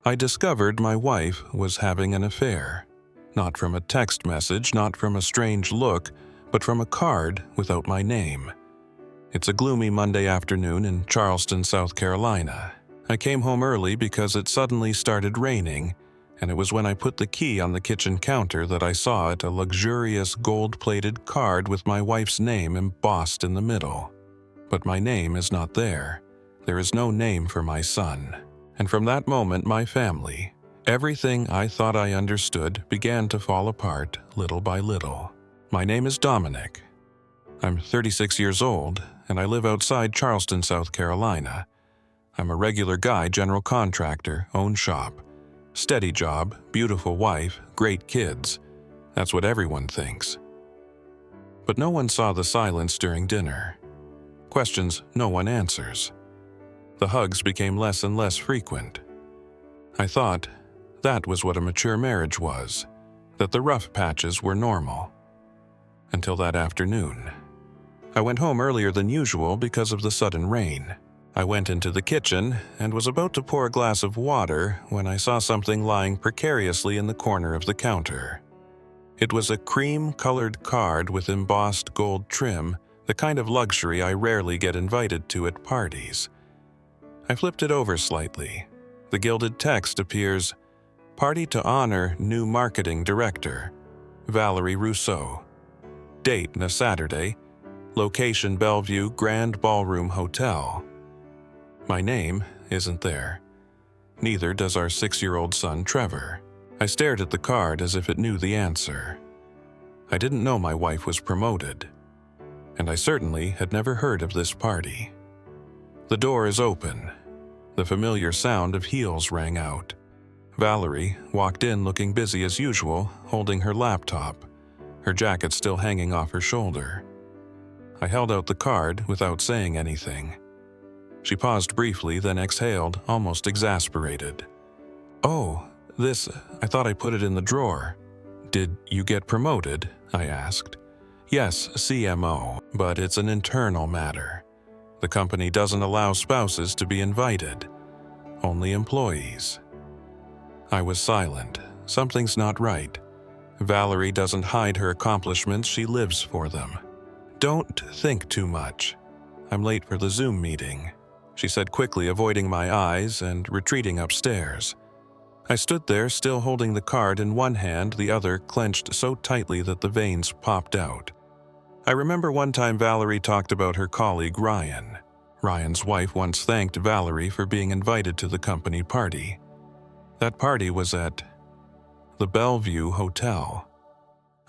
I discovered my wife was having an affair. Not from a text message, not from a strange look, but from a card without my name. It's a gloomy Monday afternoon in Charleston, South Carolina. I came home early because it suddenly started raining, and it was when I put the key on the kitchen counter that I saw it, a luxurious gold-plated card with my wife's name embossed in the middle. But my name is not there. There is no name for my son. And from that moment, my family, everything I thought I understood, began to fall apart little by little. My name is Dominic. I'm 36 years old, and I live outside Charleston, South Carolina. I'm a regular guy, general contractor, own shop. Steady job, beautiful wife, great kids. That's what everyone thinks. But no one saw the silence during dinner. Questions no one answers. The hugs became less and less frequent. I thought that was what a mature marriage was, that the rough patches were normal. Until that afternoon. I went home earlier than usual because of the sudden rain. I went into the kitchen and was about to pour a glass of water when I saw something lying precariously in the corner of the counter. It was a cream-colored card with embossed gold trim, the kind of luxury I rarely get invited to at parties. I flipped it over slightly. The gilded text appears, "Party to honor new marketing director, Valerie Rousseau. Date a Saturday. Location Bellevue Grand Ballroom Hotel." My name isn't there. Neither does our 6-year-old son, Trevor. I stared at the card as if it knew the answer. I didn't know my wife was promoted, and I certainly had never heard of this party. The door is open. The familiar sound of heels rang out. Valerie walked in looking busy as usual, holding her laptop, her jacket still hanging off her shoulder. I held out the card without saying anything. She paused briefly, then exhaled, almost exasperated. "Oh, I thought I put it in the drawer." "Did you get promoted?" I asked. "Yes, CMO, but it's an internal matter. The company doesn't allow spouses to be invited, only employees." I was silent. Something's not right. Valerie doesn't hide her accomplishments, she lives for them. "Don't think too much. I'm late for the Zoom meeting," she said quickly, avoiding my eyes and retreating upstairs. I stood there, still holding the card in one hand, the other clenched so tightly that the veins popped out. I remember one time Valerie talked about her colleague Ryan. Ryan's wife once thanked Valerie for being invited to the company party. That party was at the Bellevue Hotel.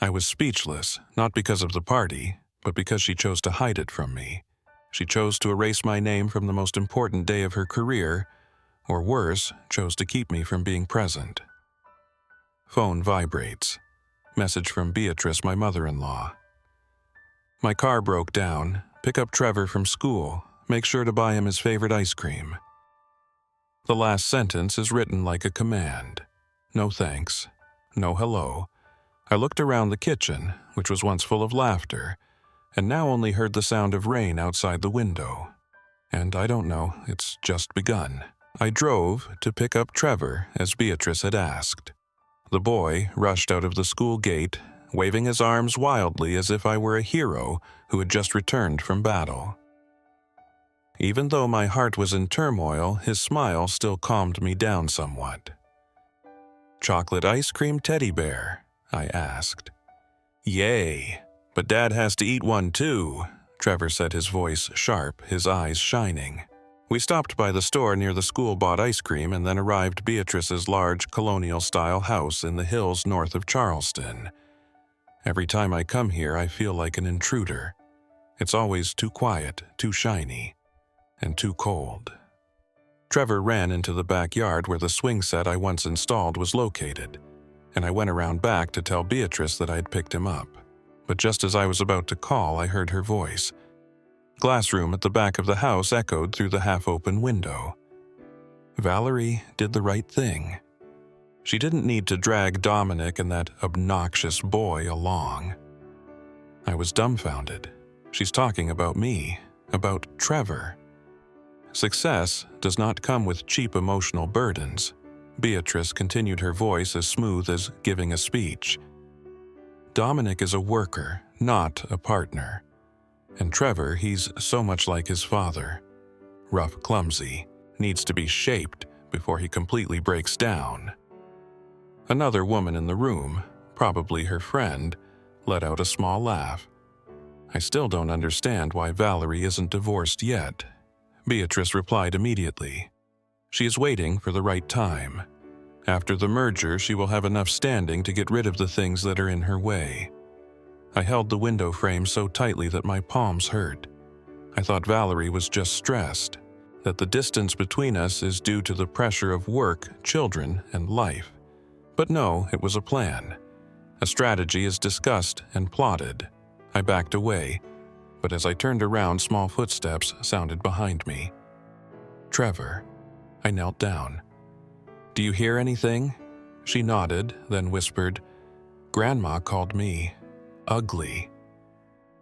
I was speechless, not because of the party, but because she chose to hide it from me. She chose to erase my name from the most important day of her career, or worse, chose to keep me from being present. Phone vibrates. Message from Beatrice, my mother-in-law. "My car broke down. Pick up Trevor from school. Make sure to buy him his favorite ice cream." The last sentence is written like a command. No thanks. No hello. I looked around the kitchen, which was once full of laughter, and now only heard the sound of rain outside the window. And I don't know, it's just begun. I drove to pick up Trevor, as Beatrice had asked. The boy rushed out of the school gate, waving his arms wildly as if I were a hero who had just returned from battle. Even though my heart was in turmoil, his smile still calmed me down somewhat. "Chocolate ice cream teddy bear?" I asked. "Yay, but Dad has to eat one too," Trevor said, his voice sharp, his eyes shining. We stopped by the store near the school, bought ice cream, and then arrived Beatrice's large colonial-style house in the hills north of Charleston. Every time I come here, I feel like an intruder. It's always too quiet, too shiny, and too cold. Trevor ran into the backyard where the swing set I once installed was located, and I went around back to tell Beatrice that I had picked him up. But just as I was about to call, I heard her voice. Glass room at the back of the house echoed through the half-open window. Valerie did the right thing. She didn't need to drag Dominic and that obnoxious boy along. I was dumbfounded. She's talking about me, about Trevor. Success does not come with cheap emotional burdens. Beatrice continued, her voice as smooth as giving a speech. Dominic is a worker, not a partner. And Trevor, he's so much like his father. Rough, clumsy, needs to be shaped before he completely breaks down. Another woman in the room, probably her friend, let out a small laugh. I still don't understand why Valerie isn't divorced yet. Beatrice replied immediately. She is waiting for the right time. After the merger, she will have enough standing to get rid of the things that are in her way. I held the window frame so tightly that my palms hurt. I thought Valerie was just stressed, that the distance between us is due to the pressure of work, children, and life. But no, it was a plan. A strategy is discussed and plotted. I backed away, but as I turned around, small footsteps sounded behind me. Trevor. I knelt down. Do you hear anything? She nodded, then whispered, Grandma called me ugly.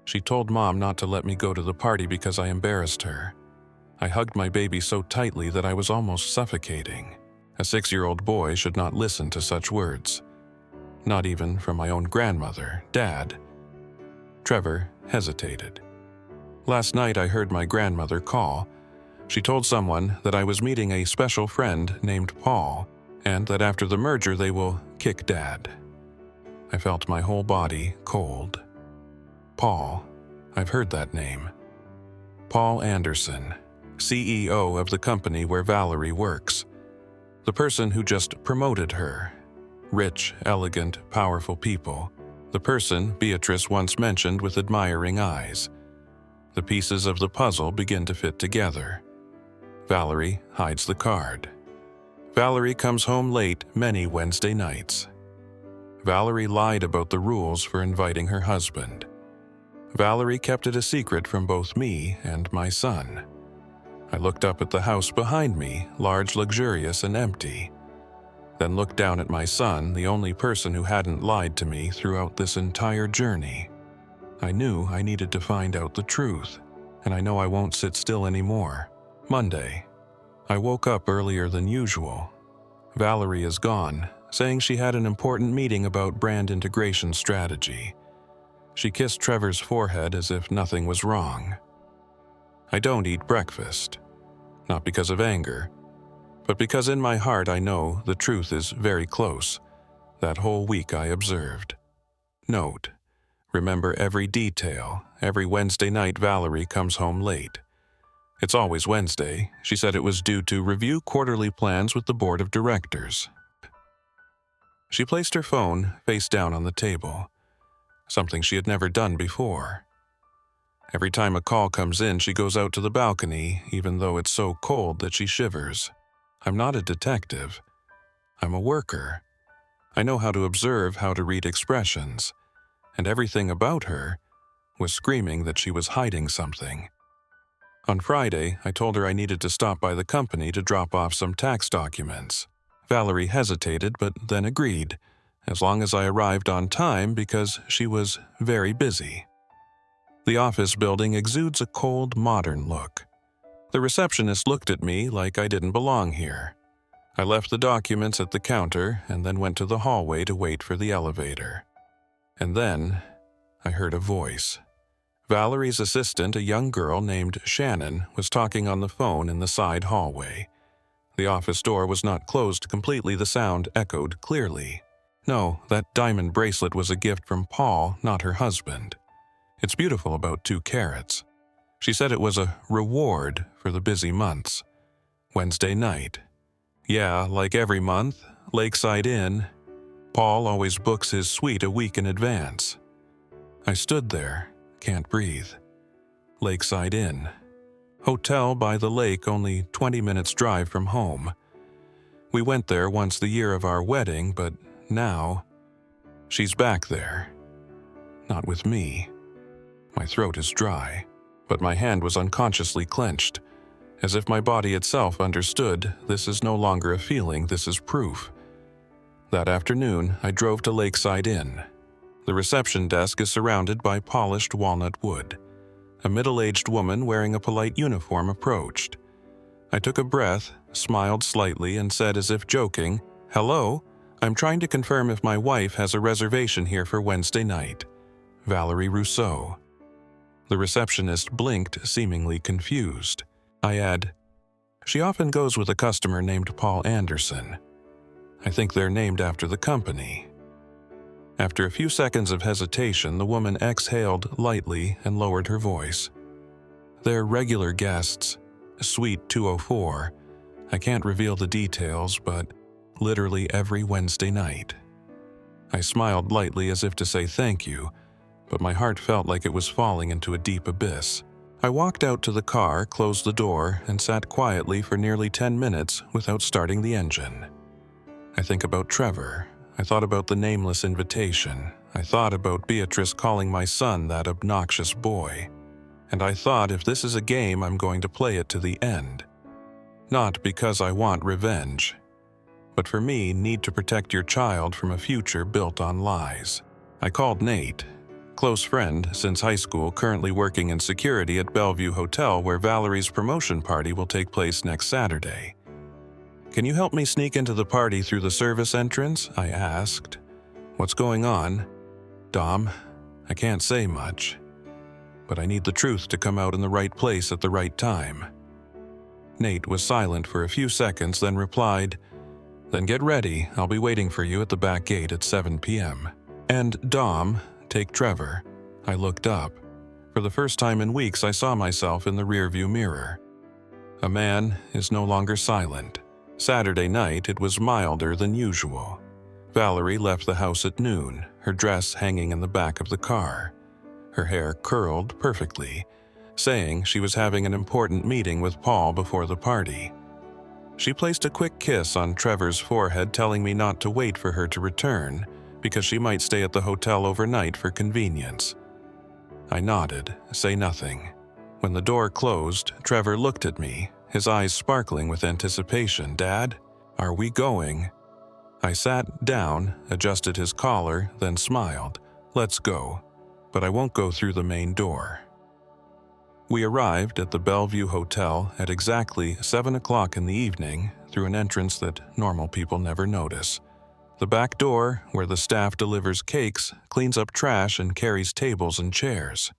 She told Mom not to let me go to the party because I embarrassed her. I hugged my baby so tightly that I was almost suffocating. A 6-year-old boy should not listen to such words. Not even from my own grandmother, Dad. Trevor hesitated. Last night I heard my grandmother call. She told someone that I was meeting a special friend named Paul, and that after the merger they will kick Dad. I felt my whole body cold. Paul, I've heard that name. Paul Anderson, CEO of the company where Valerie works. The person who just promoted her. Rich, elegant, powerful people. The person Beatrice once mentioned with admiring eyes. The pieces of the puzzle begin to fit together. Valerie hides the card. Valerie comes home late many Wednesday nights. Valerie lied about the rules for inviting her husband. Valerie kept it a secret from both me and my son. I looked up at the house behind me, large, luxurious, and empty. Then looked down at my son, the only person who hadn't lied to me throughout this entire journey. I knew I needed to find out the truth, and I know I won't sit still anymore. Monday. I woke up earlier than usual. Valerie is gone, saying she had an important meeting about brand integration strategy. She kissed Trevor's forehead as if nothing was wrong. I don't eat breakfast. Not because of anger, but because in my heart I know the truth is very close. That whole week I observed. Note: remember every detail. Every Wednesday night Valerie comes home late. It's always Wednesday. She said it was due to review quarterly plans with the board of directors. She placed her phone face down on the table, something she had never done before. Every time a call comes in, she goes out to the balcony, even though it's so cold that she shivers. I'm not a detective. I'm a worker. I know how to observe, how to read expressions, and everything about her was screaming that she was hiding something. On Friday, I told her I needed to stop by the company to drop off some tax documents. Valerie hesitated, but then agreed, as long as I arrived on time because she was very busy. The office building exudes a cold, modern look. The receptionist looked at me like I didn't belong here. I left the documents at the counter and then went to the hallway to wait for the elevator. And then I heard a voice. Valerie's assistant, a young girl named Shannon, was talking on the phone in the side hallway. The office door was not closed completely. The sound echoed clearly. No, that diamond bracelet was a gift from Paul, not her husband. It's beautiful, about 2 carats. She said it was a reward for the busy months. Wednesday night. Yeah, like every month, Lakeside Inn. Paul always books his suite a week in advance. I stood there, can't breathe. Lakeside Inn. Hotel by the lake, only 20 minutes drive from home. We went there once the year of our wedding, but now she's back there. Not with me. My throat is dry, but my hand was unconsciously clenched, as if my body itself understood this is no longer a feeling, this is proof. That afternoon, I drove to Lakeside Inn. The reception desk is surrounded by polished walnut wood. A middle-aged woman wearing a polite uniform approached. I took a breath, smiled slightly, and said as if joking, "Hello, I'm trying to confirm if my wife has a reservation here for Wednesday night. Valerie Rousseau." The receptionist blinked, seemingly confused. I add, "She often goes with a customer named Paul Anderson. I think they're named after the company." After a few seconds of hesitation, the woman exhaled lightly and lowered her voice. "They're regular guests. Suite 204. I can't reveal the details, but literally every Wednesday night." I smiled lightly as if to say thank you, but my heart felt like it was falling into a deep abyss. I walked out to the car, closed the door, and sat quietly for nearly 10 minutes without starting the engine. I think about Trevor. I thought about the nameless invitation. I thought about Beatrice calling my son that obnoxious boy. And I thought, if this is a game, I'm going to play it to the end. Not because I want revenge, but for me, need to protect your child from a future built on lies. I called Nate, close friend since high school, currently working in security at Bellevue Hotel, where Valerie's promotion party will take place next Saturday. "Can you help me sneak into the party through the service entrance?" I asked. "What's going on?" "Dom, I can't say much, but I need the truth to come out in the right place at the right time." Nate was silent for a few seconds, then replied, "Then get ready, I'll be waiting for you at the back gate at 7 p.m. And Dom, take Trevor." I looked up. For the first time in weeks, I saw myself in the rearview mirror. A man is no longer silent. Saturday night, it was milder than usual. Valerie left the house at noon, her dress hanging in the back of the car. Her hair curled perfectly, saying she was having an important meeting with Paul before the party. She placed a quick kiss on Trevor's forehead, telling me not to wait for her to return, because she might stay at the hotel overnight for convenience. I nodded, say nothing. When the door closed, Trevor looked at me, his eyes sparkling with anticipation. "Dad, are we going?" I sat down, adjusted his collar, then smiled. "Let's go, but I won't go through the main door." We arrived at the Bellevue Hotel at exactly 7 o'clock in the evening through an entrance that normal people never notice. The back door, where the staff delivers cakes, cleans up trash, and carries tables and chairs.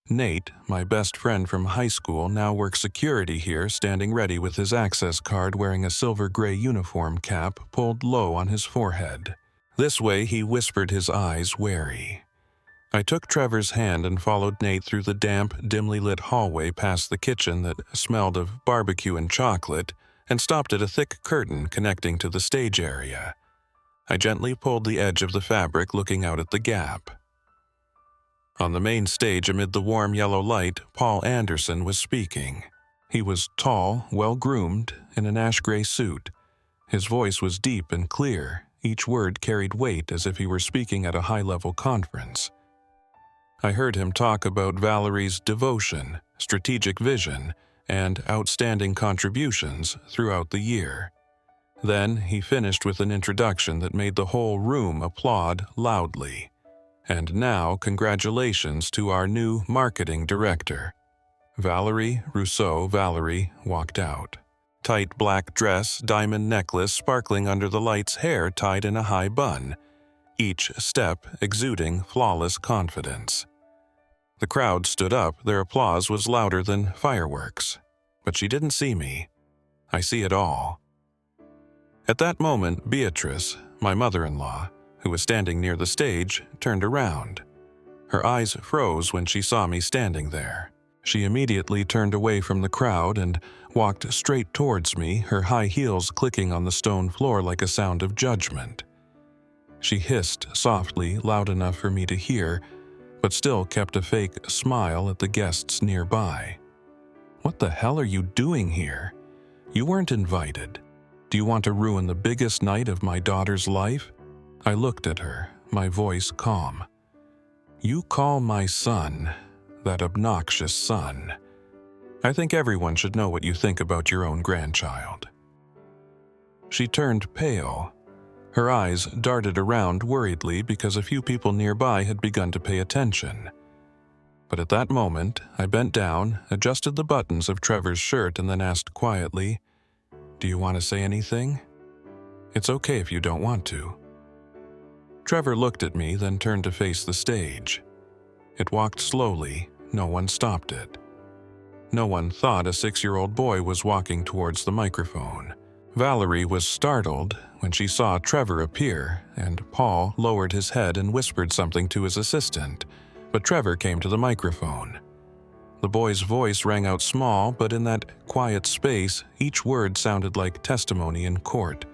Nate, my best friend from high school, now works security here, standing ready with his access card, wearing a silver-gray uniform cap pulled low on his forehead. This way, he whispered, his eyes wary. I took Trevor's hand and followed Nate through the damp, dimly lit hallway past the kitchen that smelled of barbecue and chocolate, and stopped at a thick curtain connecting to the stage area. I gently pulled the edge of the fabric, looking out at the gap. On the main stage, amid the warm yellow light, Paul Anderson was speaking. He was tall, well-groomed, in an ash-gray suit. His voice was deep and clear. Each word carried weight, as if he were speaking at a high-level conference. I heard him talk about Valerie's devotion, strategic vision, and outstanding contributions throughout the year. Then he finished with an introduction that made the whole room applaud loudly. "And now, congratulations to our new marketing director." Valerie Rousseau. Valerie walked out. Tight black dress, diamond necklace sparkling under the lights, hair tied in a high bun, each step exuding flawless confidence. The crowd stood up, their applause was louder than fireworks. But she didn't see me. I see it all. At that moment, Beatrice, my mother-in-law, who was standing near the stage, turned around. Her eyes froze when she saw me standing there. She immediately turned away from the crowd and walked straight towards me, her high heels clicking on the stone floor like a sound of judgment. She hissed softly, loud enough for me to hear, but still kept a fake smile at the guests nearby. "What the hell are you doing here? You weren't invited. Do you want to ruin the biggest night of my daughter's life?" I looked at her, my voice calm. "You call my son, that obnoxious son. I think everyone should know what you think about your own grandchild." She turned pale. Her eyes darted around worriedly because a few people nearby had begun to pay attention. But at that moment, I bent down, adjusted the buttons of Trevor's shirt, and then asked quietly, "Do you want to say anything? It's okay if you don't want to." Trevor looked at me, then turned to face the stage. It walked slowly. No one stopped it. No one thought a 6-year-old boy was walking towards the microphone. Valerie was startled when she saw Trevor appear, and Paul lowered his head and whispered something to his assistant, but Trevor came to the microphone. The boy's voice rang out small, but in that quiet space, each word sounded like testimony in court.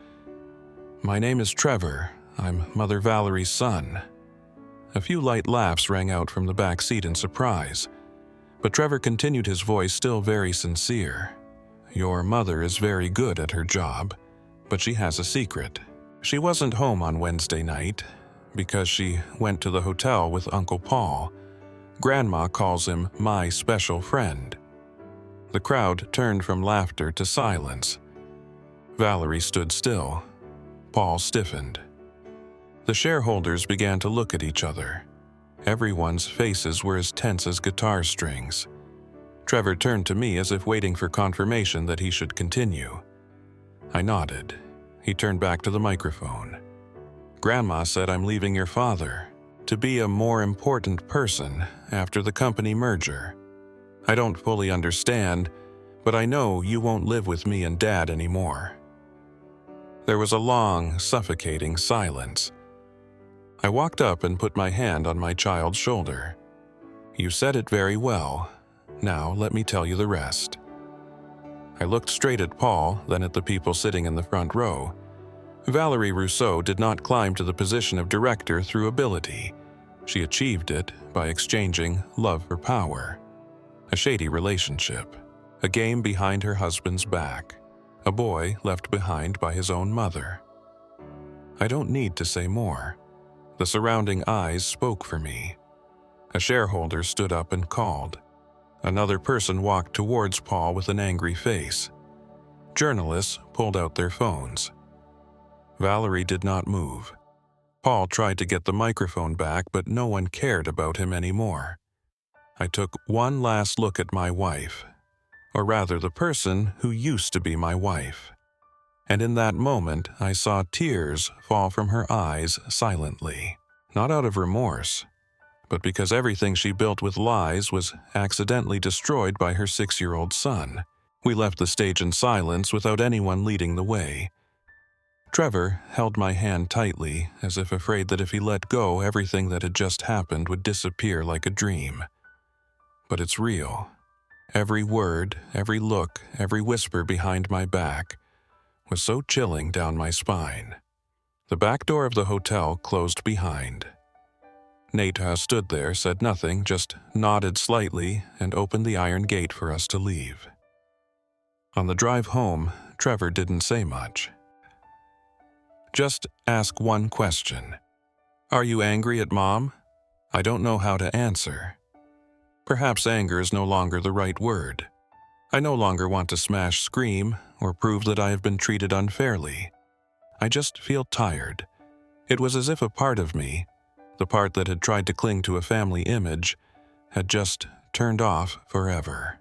"My name is Trevor. I'm Mother Valerie's son." A few light laughs rang out from the back seat in surprise, but Trevor continued, his voice still very sincere. "Your mother is very good at her job, but she has a secret. She wasn't home on Wednesday night because she went to the hotel with Uncle Paul. Grandma calls him my special friend." The crowd turned from laughter to silence. Valerie stood still. Paul stiffened. The shareholders began to look at each other. Everyone's faces were as tense as guitar strings. Trevor turned to me as if waiting for confirmation that he should continue. I nodded. He turned back to the microphone. "Grandma said I'm leaving your father to be a more important person after the company merger. I don't fully understand, but I know you won't live with me and Dad anymore." There was a long, suffocating silence. I walked up and put my hand on my child's shoulder. "You said it very well. Now let me tell you the rest." I looked straight at Paul, then at the people sitting in the front row. Valerie Rousseau did not climb to the position of director through ability. She achieved it by exchanging love for power. A shady relationship. A game behind her husband's back. A boy left behind by his own mother. I don't need to say more. The surrounding eyes spoke for me. A shareholder stood up and called. Another person walked towards Paul with an angry face. Journalists pulled out their phones. Valerie did not move. Paul tried to get the microphone back, but no one cared about him anymore. I took one last look at my wife, or rather the person who used to be my wife. And in that moment, I saw tears fall from her eyes silently, not out of remorse, but because everything she built with lies was accidentally destroyed by her 6-year-old son. We left the stage in silence without anyone leading the way. Trevor held my hand tightly, as if afraid that if he let go, everything that had just happened would disappear like a dream. But it's real. Every word, every look, every whisper behind my back was so chilling down my spine. The back door of the hotel closed behind. Nata stood there, said nothing, just nodded slightly and opened the iron gate for us to leave. On the drive home, Trevor didn't say much. Just ask one question. "Are you angry at Mom?" I don't know how to answer. Perhaps anger is no longer the right word. I no longer want to smash, scream, or prove that I have been treated unfairly. I just feel tired. It was as if a part of me, the part that had tried to cling to a family image, had just turned off forever.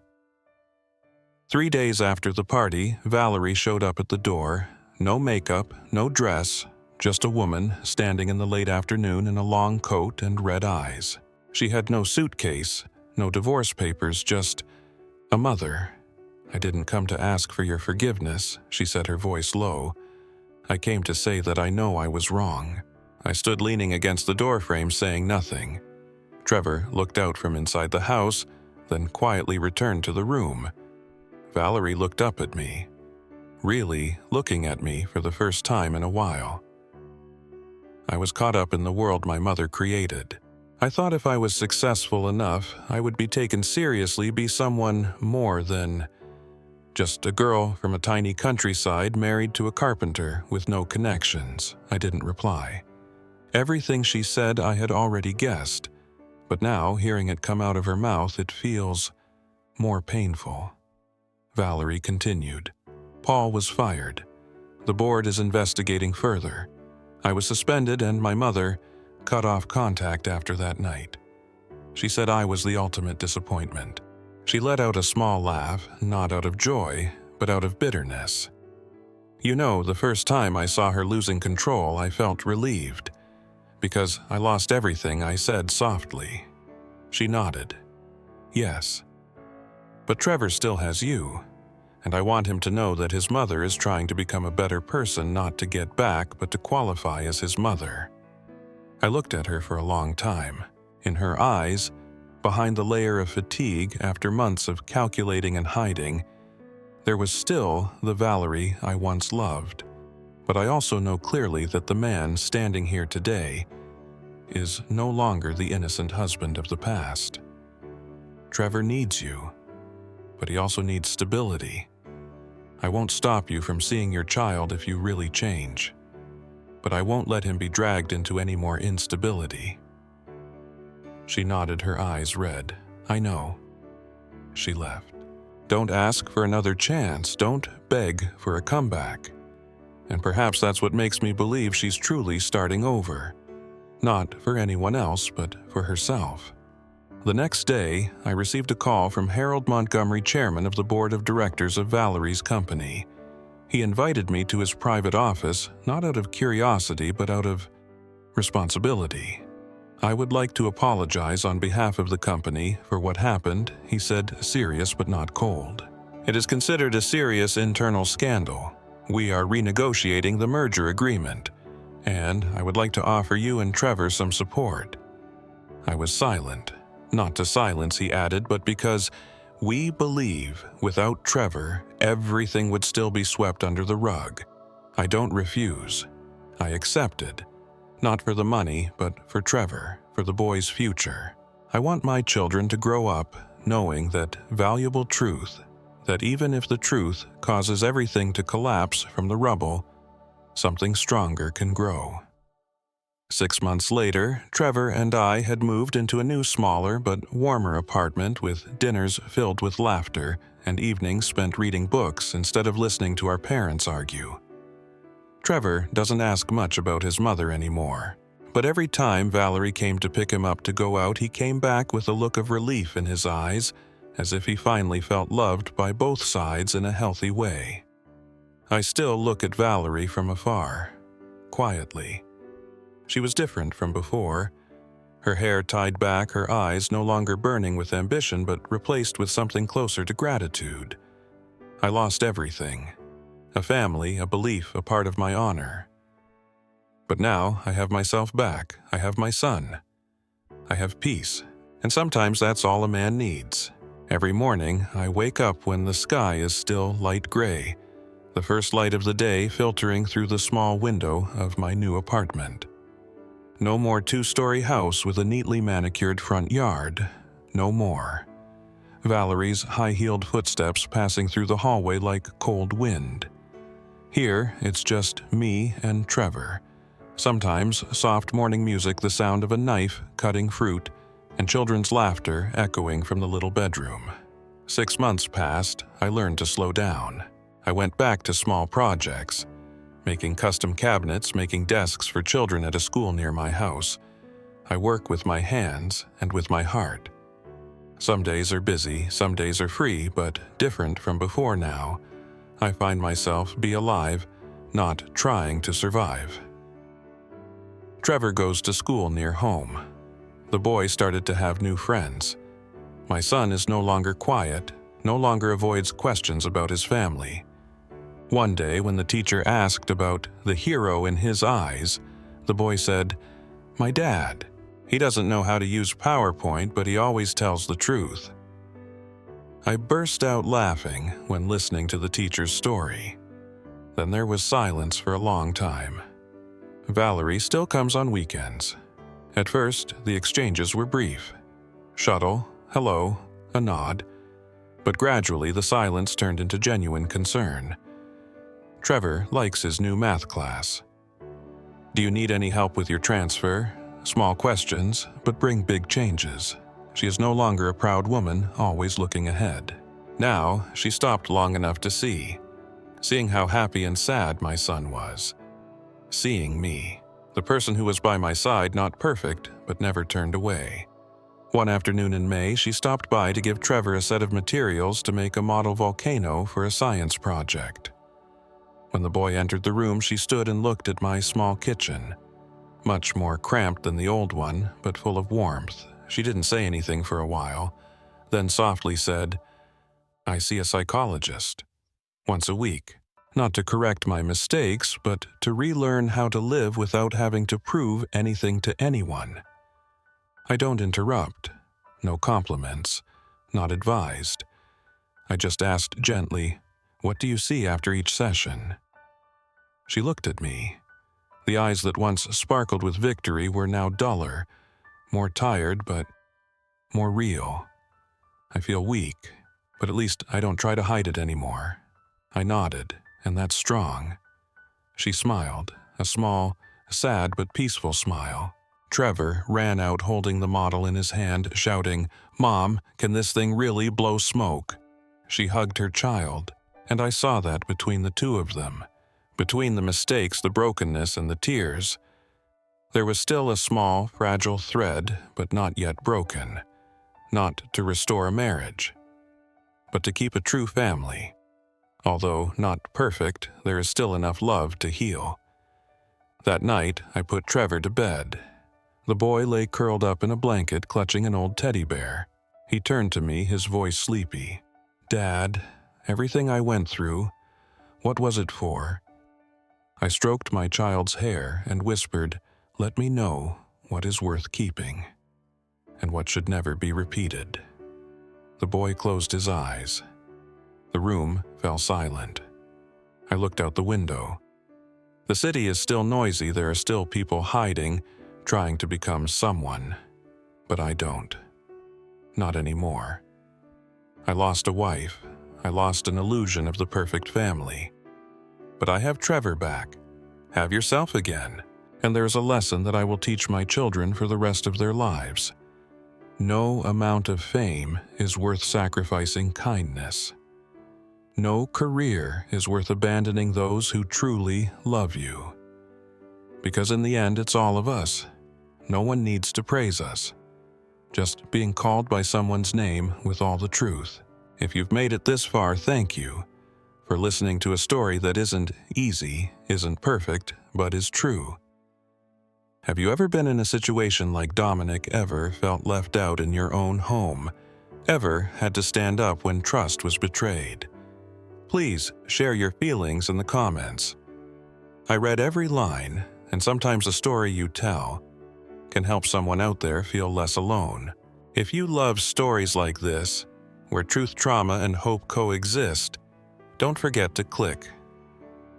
3 days after the party, Valerie showed up at the door. No makeup, no dress, just a woman standing in the late afternoon in a long coat and red eyes. She had no suitcase, no divorce papers, just a mother. "I didn't come to ask for your forgiveness," she said, her voice low. "I came to say that I know I was wrong." I stood leaning against the doorframe, saying nothing. Trevor looked out from inside the house, then quietly returned to the room. Valerie looked up at me, really looking at me for the first time in a while. I was caught up in the world my mother created. I thought if I was successful enough, I would be taken seriously, be someone more than just a girl from a tiny countryside married to a carpenter with no connections. I didn't reply. Everything she said I had already guessed, but now, hearing it come out of her mouth, it feels more painful. Valerie continued. "Paul was fired. The board is investigating further. I was suspended and my mother cut off contact after that night. She said I was the ultimate disappointment. She let out a small laugh, not out of joy, but out of bitterness. You know, the first time I saw her losing control, I felt relieved. Because I lost everything, I said softly. She nodded. Yes. But Trevor still has you, and I want him to know that his mother is trying to become a better person, not to get back, but to qualify as his mother. I looked at her for a long time. In her eyes, behind the layer of fatigue after months of calculating and hiding, there was still the Valerie I once loved. But I also know clearly that the man standing here today is no longer the innocent husband of the past. Trevor needs you, but he also needs stability. I won't stop you from seeing your child if you really change, but I won't let him be dragged into any more instability. She nodded, her eyes red. I know. She left. Don't ask for another chance. Don't beg for a comeback. And perhaps that's what makes me believe she's truly starting over. Not for anyone else, but for herself. The next day, I received a call from Harold Montgomery, chairman of the board of directors of Valerie's company. He invited me to his private office, not out of curiosity, but out of responsibility. I would like to apologize on behalf of the company for what happened, he said, serious but not cold. It is considered a serious internal scandal. We are renegotiating the merger agreement, and I would like to offer you and Trevor some support. I was silent. Not to silence, he added, but because we believe without Trevor, everything would still be swept under the rug. I don't refuse. I accepted. Not for the money, but for Trevor, for the boy's future. I want my children to grow up knowing that valuable truth, that even if the truth causes everything to collapse from the rubble, something stronger can grow. 6 months later, Trevor and I had moved into a new, smaller but warmer apartment with dinners filled with laughter and evenings spent reading books instead of listening to our parents argue. Trevor doesn't ask much about his mother anymore, but every time Valerie came to pick him up to go out, he came back with a look of relief in his eyes, as if he finally felt loved by both sides in a healthy way. I still look at Valerie from afar, quietly. She was different from before. Her hair tied back, her eyes no longer burning with ambition but replaced with something closer to gratitude. I lost everything. A family, a belief, a part of my honor. But now I have myself back. I have my son. I have peace. And sometimes that's all a man needs. Every morning, I wake up when the sky is still light gray, the first light of the day filtering through the small window of my new apartment. No more two-story house with a neatly manicured front yard. No more. Valerie's high-heeled footsteps passing through the hallway like cold wind. Here, it's just me and Trevor. Sometimes soft morning music, the sound of a knife cutting fruit, and children's laughter echoing from the little bedroom. 6 months passed, I learned to slow down. I went back to small projects, making custom cabinets, making desks for children at a school near my house. I work with my hands and with my heart. Some days are busy, some days are free, but different from before now. I find myself be alive, not trying to survive. Trevor goes to school near home. The boy started to have new friends. My son is no longer quiet, no longer avoids questions about his family. One day, when the teacher asked about the hero in his eyes, the boy said, "My dad. He doesn't know how to use PowerPoint, but he always tells the truth." I burst out laughing when listening to the teacher's story. Then there was silence for a long time. Valerie still comes on weekends. At first, the exchanges were brief. Shuttle, hello, a nod. But gradually the silence turned into genuine concern. Trevor likes his new math class. Do you need any help with your transfer? Small questions, but bring big changes. She is no longer a proud woman, always looking ahead. Now, she stopped long enough to see. Seeing how happy and sad my son was. Seeing me, the person who was by my side, not perfect, but never turned away. One afternoon in May, she stopped by to give Trevor a set of materials to make a model volcano for a science project. When the boy entered the room, she stood and looked at my small kitchen. Much more cramped than the old one, but full of warmth. She didn't say anything for a while, then softly said, "I see a psychologist. Once a week. Not to correct my mistakes, but to relearn how to live without having to prove anything to anyone." I don't interrupt. No compliments. Not advised. I just asked gently, "What do you see after each session?" She looked at me. The eyes that once sparkled with victory were now duller, more tired, but more real. I feel weak, but at least I don't try to hide it anymore. I nodded, and that's strong. She smiled, a small, sad but peaceful smile. Trevor ran out holding the model in his hand, shouting, "Mom, can this thing really blow smoke?" She hugged her child, and I saw that between the two of them. Between the mistakes, the brokenness, and the tears, there was still a small, fragile thread, but not yet broken. Not to restore a marriage, but to keep a true family. Although not perfect, there is still enough love to heal. That night, I put Trevor to bed. The boy lay curled up in a blanket, clutching an old teddy bear. He turned to me, his voice sleepy. "Dad, everything I went through, what was it for?" I stroked my child's hair and whispered, "Let me know what is worth keeping, and what should never be repeated." The boy closed his eyes. The room fell silent. I looked out the window. The city is still noisy, there are still people hiding, trying to become someone. But I don't. Not anymore. I lost a wife. I lost an illusion of the perfect family. But I have Trevor back. Have yourself again. And there's a lesson that I will teach my children for the rest of their lives. No amount of fame is worth sacrificing kindness. No career is worth abandoning those who truly love you. Because in the end, it's all of us. No one needs to praise us. Just being called by someone's name with all the truth. If you've made it this far, thank you for listening to a story that isn't easy, isn't perfect, but is true. Have you ever been in a situation like Dominic? Ever felt left out in your own home? Ever had to stand up when trust was betrayed? Please share your feelings in the comments. I read every line, and sometimes a story you tell can help someone out there feel less alone. If you love stories like this, where truth, trauma, and hope coexist, don't forget to click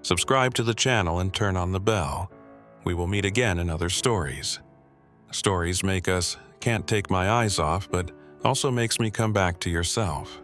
subscribe to the channel and turn on the bell. We will meet again in other stories. Stories make us can't take my eyes off, but also makes me come back to yourself.